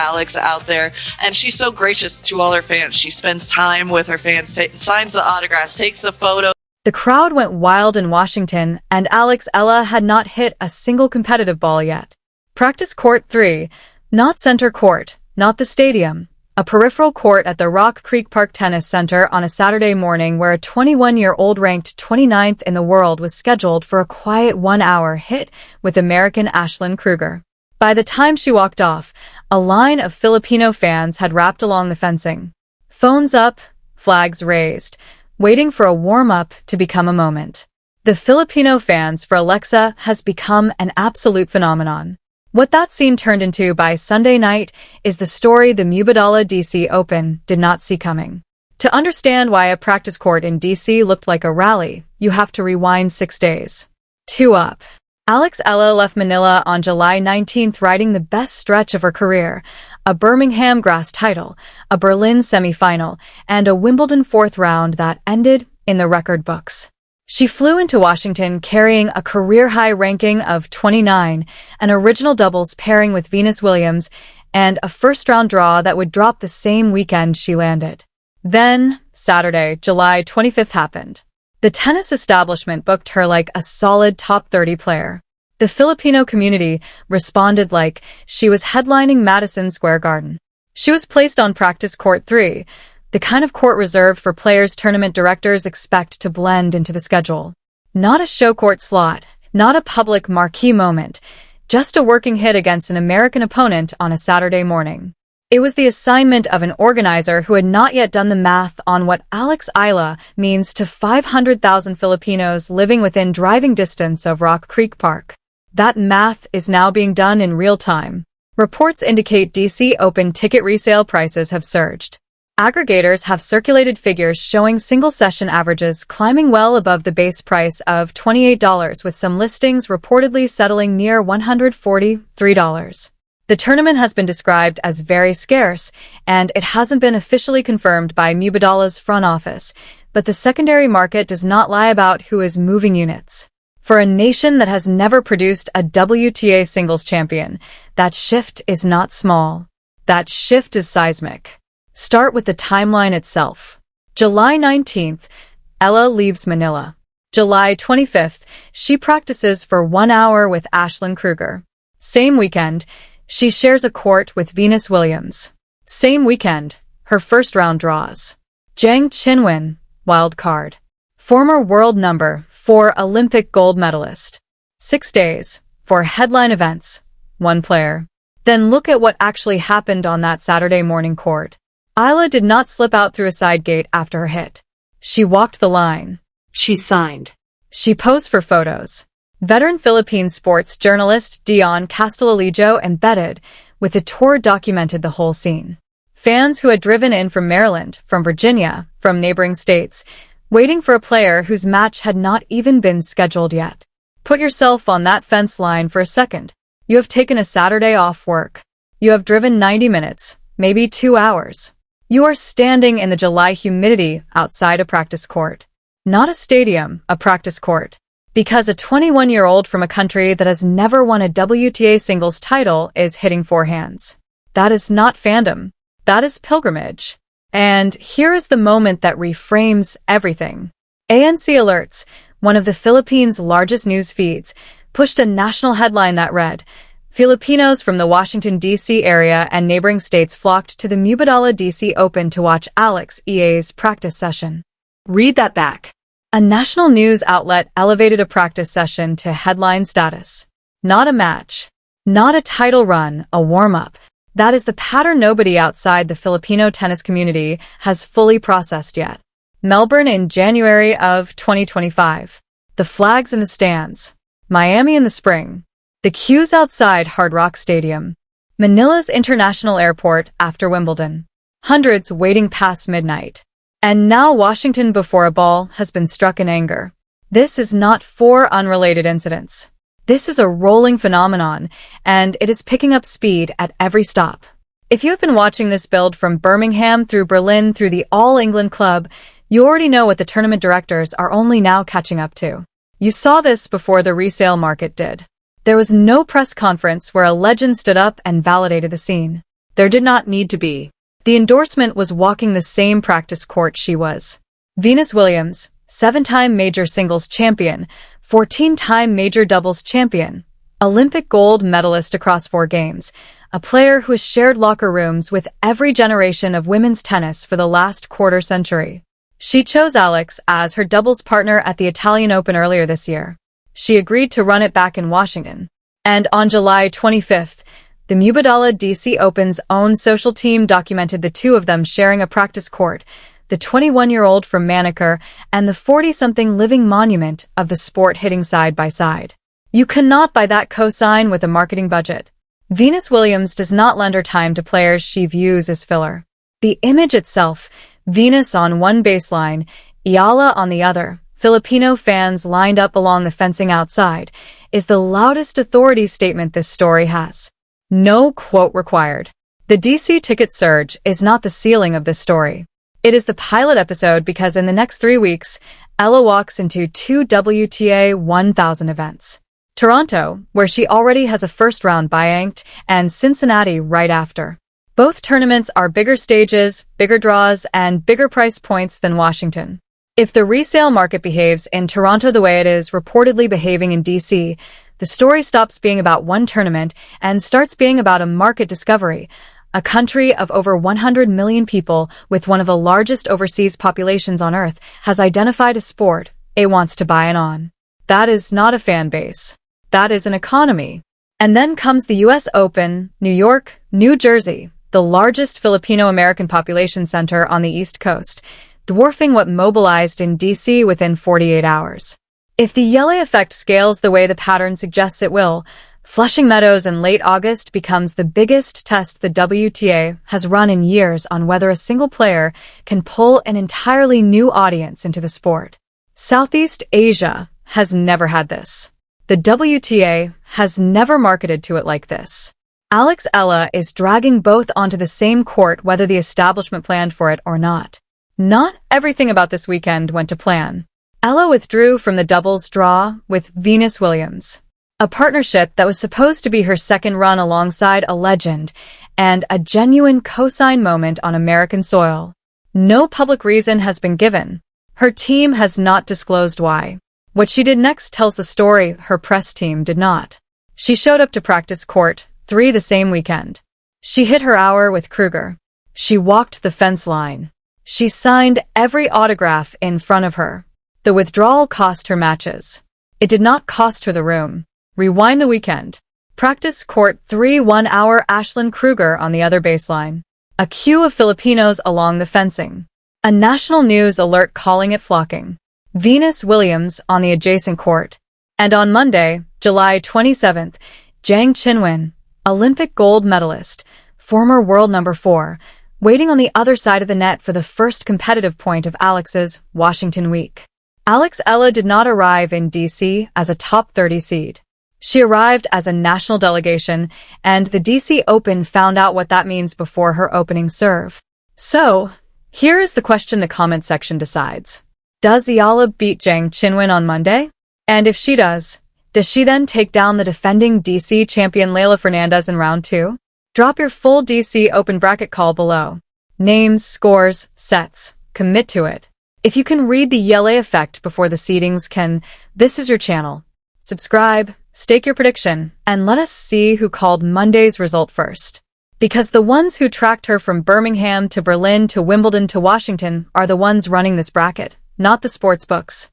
Alex out there, and she's so gracious to all her fans. She spends time with her fans, signs the autographs, takes a photo. The crowd went wild in Washington, and Alex Eala had not hit a single competitive ball yet. Practice court 3, not center court, not the stadium, a peripheral court at the Rock Creek Park Tennis Center on a Saturday morning where a 21-year-old ranked 29th in the world was scheduled for a quiet 1-hour hit with American Ashlyn Kruger. By the time she walked off, a line of Filipino fans had wrapped along the fencing. Phones up, flags raised, waiting for a warm-up to become a moment. The Filipino fans for Alexa has become an absolute phenomenon. What that scene turned into by Sunday night is the story the Mubadala DC Open did not see coming. To understand why a practice court in DC looked like a rally, you have to rewind 6 days. 2 up. Alex Eala left Manila on July 19th riding the best stretch of her career, a Birmingham grass title, a Berlin semifinal, and a Wimbledon 4th round that ended in the record books. She flew into Washington carrying a career-high ranking of 29, an original doubles pairing with Venus Williams, and a first-round draw that would drop the same weekend she landed. Then, Saturday, July 25th happened. The tennis establishment booked her like a solid top 30 player. The Filipino community responded like she was headlining Madison Square Garden. She was placed on practice court 3, the kind of court reserved for players tournament directors expect to blend into the schedule. Not a show court slot, not a public marquee moment, just a working hit against an American opponent on a Saturday morning. It was the assignment of an organizer who had not yet done the math on what Alex Eala means to 500,000 Filipinos living within driving distance of Rock Creek Park. That math is now being done in real time. Reports indicate DC Open ticket resale prices have surged. Aggregators have circulated figures showing single-session averages climbing well above the base price of $28, with some listings reportedly settling near $143. The tournament has been described as very scarce, and it hasn't been officially confirmed by Mubadala's front office, but the secondary market does not lie about who is moving units. For a nation that has never produced a WTA singles champion, that shift is not small. That shift is seismic. Start with the timeline itself. July 19th, Eala leaves Manila. July 25th, she practices for 1 hour with Ashlyn Kruger. Same weekend, she shares a court with Venus Williams. Same weekend, her first round draws. Zhang Qinwen, wild card. Former world number 4 Olympic gold medalist. 6 days, for headline events, 1 player. Then look at what actually happened on that Saturday morning court. Eala did not slip out through a side gate after her hit. She walked the line. She signed. She posed for photos. Veteran Philippine sports journalist Dion Castellalijo embedded with the tour documented the whole scene. Fans who had driven in from Maryland, from Virginia, from neighboring states, waiting for a player whose match had not even been scheduled yet. Put yourself on that fence line for a second. You have taken a Saturday off work. You have driven 90 minutes, maybe 2 hours. You are standing in the July humidity outside a practice court. Not a stadium, a practice court. Because a 21-year-old from a country that has never won a WTA singles title is hitting forehands. That is not fandom. That is pilgrimage. And here is the moment that reframes everything. ANC Alerts, one of the Philippines' largest news feeds, pushed a national headline that read, Filipinos from the Washington, D.C. area and neighboring states flocked to the Mubadala DC Open to watch Alex Eala's practice session. Read that back. A national news outlet elevated a practice session to headline status. Not a match. Not a title run, a warm-up. That is the pattern nobody outside the Filipino tennis community has fully processed yet. Melbourne in January of 2025. The flags in the stands. Miami in the spring. The queues outside Hard Rock Stadium. Manila's international airport after Wimbledon. Hundreds waiting past midnight. And now Washington before a ball has been struck in anger. This is not 4 unrelated incidents. This is a rolling phenomenon, and it is picking up speed at every stop. If you have been watching this build from Birmingham through Berlin through the All England Club, you already know what the tournament directors are only now catching up to. You saw this before the resale market did. There was no press conference where a legend stood up and validated the scene. There did not need to be. The endorsement was walking the same practice court she was. Venus Williams, 7-time major singles champion, 14-time major doubles champion, Olympic gold medalist across 4 games, a player who has shared locker rooms with every generation of women's tennis for the last quarter century. She chose Alex as her doubles partner at the Italian Open earlier this year. She agreed to run it back in Washington. And on July 25th, the Mubadala DC Open's own social team documented the two of them sharing a practice court, the 21-year-old from Manicure and the 40-something living monument of the sport hitting side by side. You cannot buy that cosign with a marketing budget. Venus Williams does not lend her time to players she views as filler. The image itself, Venus on one baseline, Eala on the other, Filipino fans lined up along the fencing outside, is the loudest authority statement this story has. No quote required. The DC ticket surge is not the ceiling of this story. It is the pilot episode because in the next 3 weeks, Eala walks into 2 WTA 1000 events. Toronto, where she already has a first-round bye inked, and Cincinnati right after. Both tournaments are bigger stages, bigger draws, and bigger price points than Washington. If the resale market behaves in Toronto the way it is reportedly behaving in DC, the story stops being about one tournament and starts being about a market discovery. A country of over 100 million people with one of the largest overseas populations on Earth has identified a sport it wants to buy in on. That is not a fan base. That is an economy. And then comes the US Open, New York, New Jersey, the largest Filipino-American population center on the East Coast, dwarfing what mobilized in DC within 48 hours. If the Eala effect scales the way the pattern suggests it will, Flushing Meadows in late August becomes the biggest test the WTA has run in years on whether a single player can pull an entirely new audience into the sport. Southeast Asia has never had this. The WTA has never marketed to it like this. Alex Eala is dragging both onto the same court whether the establishment planned for it or not. Not everything about this weekend went to plan. Eala withdrew from the doubles draw with Venus Williams, a partnership that was supposed to be her second run alongside a legend and a genuine cosign moment on American soil. No public reason has been given. Her team has not disclosed why. What she did next tells the story her press team did not. She showed up to practice court 3 the same weekend. She hit her hour with Kruger. She walked the fence line. She signed every autograph in front of her. The withdrawal cost her matches. It did not cost her the room. Rewind the weekend. Practice court 3 1-hour Ashlyn Kruger on the other baseline. A queue of Filipinos along the fencing. A national news alert calling it flocking. Venus Williams on the adjacent court. And on Monday, July 27th, Zhang Qinwen, Olympic gold medalist, former world number 4, waiting on the other side of the net for the first competitive point of Alex's Washington week. Alex Eala did not arrive in DC as a top 30 seed. She arrived as a national delegation, and the DC Open found out what that means before her opening serve. So, here is the question the comment section decides. Does Eala beat Zhang Qinwen on Monday? And if she does she then take down the defending DC champion Leylah Fernandez in round 2? Drop your full DC Open bracket call below. Names, scores, sets. Commit to it. If you can read the Eala effect before the seedings can, this is your channel. Subscribe, stake your prediction, and let us see who called Monday's result first. Because the ones who tracked her from Birmingham to Berlin to Wimbledon to Washington are the ones running this bracket, not the sports books.